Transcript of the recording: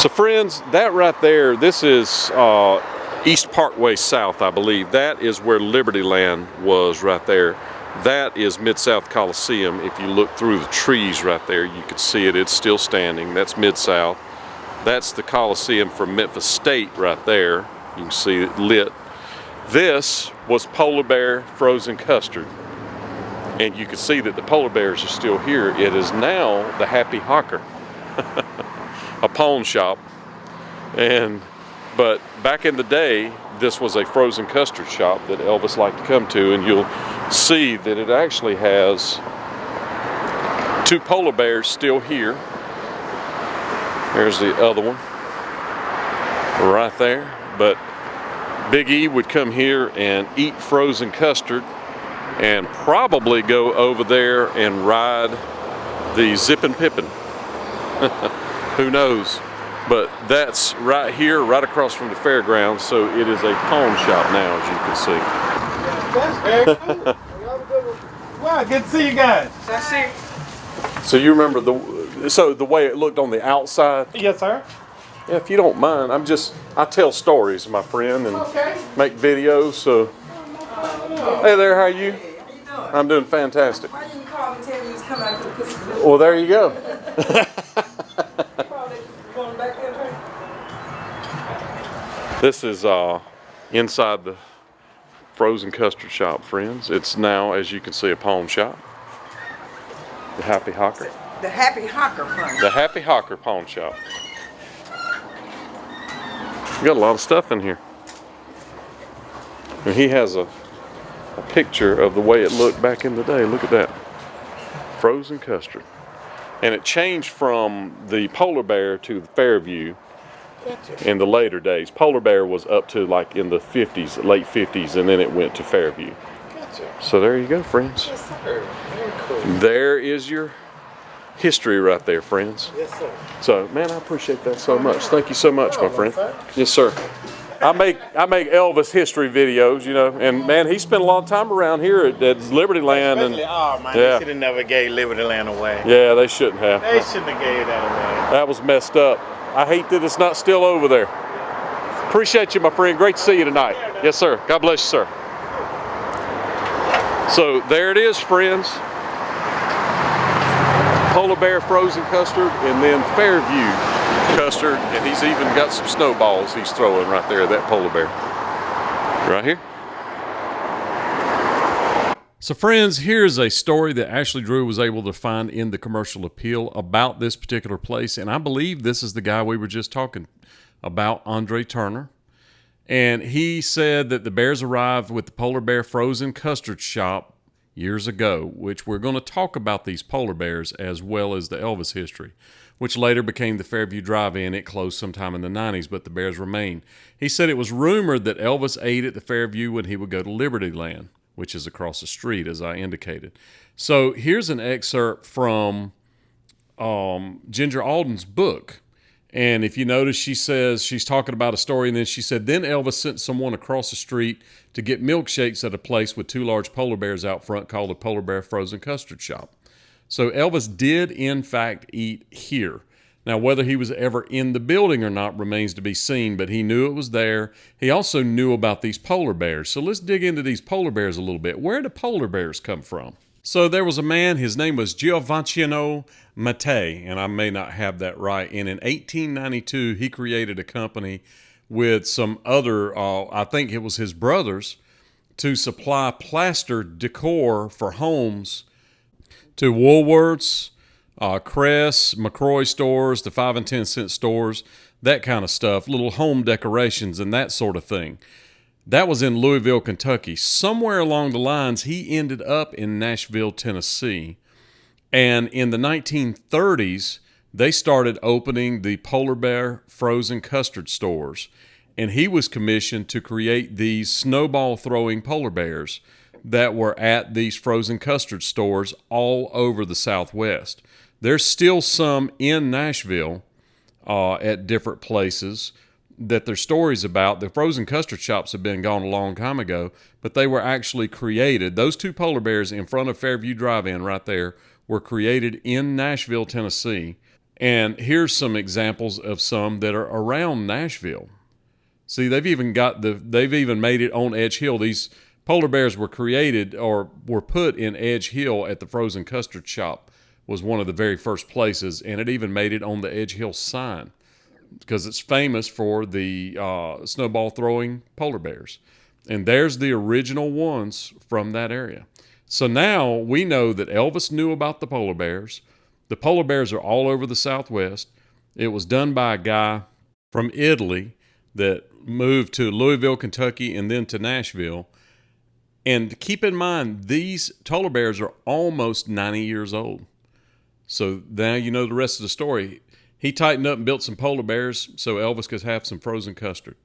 So friends, that right there, this is East Parkway South, I believe. That is where Libertyland was right there. That is Mid-South Coliseum. If you look through the trees right there, you can see it. It's still standing. That's Mid-South. That's the Coliseum for Memphis State right there. You can see it lit. This was Polar Bear Frozen Custard. And you can see that the polar bears are still here. It is now the Happy Hawker, a pawn shop. But back in the day, this was a frozen custard shop that Elvis liked to come to, and you'll see that it actually has two polar bears still here. There's the other one right there. But Big E would come here and eat frozen custard and probably go over there and ride the Zippin' Pippin. Who knows? But that's right here, right across from the fairgrounds, so it is a pawn shop now, as you can see. That's very cool. Wow, good to see you guys. That's it. So you remember the way it looked on the outside? Yes, sir. Yeah, if you don't mind, I tell stories, my friend, and make videos, so. Hey there, how are you? How you doing? I'm doing fantastic. Why didn't you call me and tell me you was coming out to the Custard? Well, there you go. Going back there, right? This is inside the frozen custard shop, friends. It's now, as you can see, a pawn shop. The Happy Hawker. The Happy Hawker front. The Happy Hawker pawn shop. We got a lot of stuff in here. And he has a picture of the way it looked back in the day. Look at that. Frozen custard. And it changed from the polar bear to the Fairview in the later days. Polar bear was up to like in the 50s, late 50s, and then it went to Fairview. Gotcha. So there you go, friends. Yes, sir. Very cool. There is your history right there, friends. Yes, sir. So, man, I appreciate that so much. Thank you so much, my friend. Sir. Yes, sir. I make Elvis history videos, you know, and man, he spent a lot of time around here at Libertyland. Especially, oh man, they should have never gave Libertyland away. Yeah, they shouldn't have. They shouldn't have gave that away. That was messed up. I hate that it's not still over there. Appreciate you, my friend. Great to see you tonight. Yes, sir. God bless you, sir. So there it is, friends. Polar Bear Frozen Custard, and then Fairview Custard, and he's even got some snowballs he's throwing right there, that polar bear. Right here. So friends, here's a story that Ashley Drew was able to find in the Commercial Appeal about this particular place, and I believe this is the guy we were just talking about, Andre Turner. And he said that the bears arrived with the Polar Bear Frozen Custard Shop years ago, which we're going to talk about these polar bears as well as the Elvis history, which later became the Fairview Drive-In. It closed sometime in the 90s, but the bears remain. He said it was rumored that Elvis ate at the Fairview when he would go to Libertyland, which is across the street, as I indicated. So here's an excerpt from Ginger Alden's book. And if you notice, she says she's talking about a story, and then she said, then Elvis sent someone across the street to get milkshakes at a place with two large polar bears out front called the Polar Bear Frozen Custard Shop. So Elvis did, in fact, eat here. Now, whether he was ever in the building or not remains to be seen, but he knew it was there. He also knew about these polar bears. So let's dig into these polar bears a little bit. Where do polar bears come from? So there was a man, his name was Giovanni Mattei, and I may not have that right. And in 1892, he created a company with some other, I think it was his brothers, to supply plaster decor for homes to Woolworths, Crest, McCrory stores, the 5 and 10 cent stores, that kind of stuff, little home decorations and that sort of thing. That was in Louisville, Kentucky. Somewhere along the lines, he ended up in Nashville, Tennessee. And in the 1930s, they started opening the Polar Bear Frozen Custard stores. And he was commissioned to create these snowball-throwing polar bears that were at these frozen custard stores all over the Southwest. There's still some in Nashville at different places that there's stories about. The frozen custard shops have been gone a long time ago, but they were actually created. Those two polar bears in front of Fairview Drive-In right there were created in Nashville, Tennessee. And here's some examples of some that are around Nashville. See, they've even made it on Edge Hill. These polar bears were created or were put in Edge Hill at the frozen custard shop, was one of the very first places, and it even made it on the Edge Hill sign because it's famous for the snowball throwing polar bears. And there's the original ones from that area. So now we know that Elvis knew about the polar bears. The polar bears are all over the Southwest. It was done by a guy from Italy that moved to Louisville, Kentucky, and then to Nashville. And keep in mind, these polar bears are almost 90 years old. So now you know the rest of the story. He tightened up and built some polar bears so Elvis could have some frozen custard.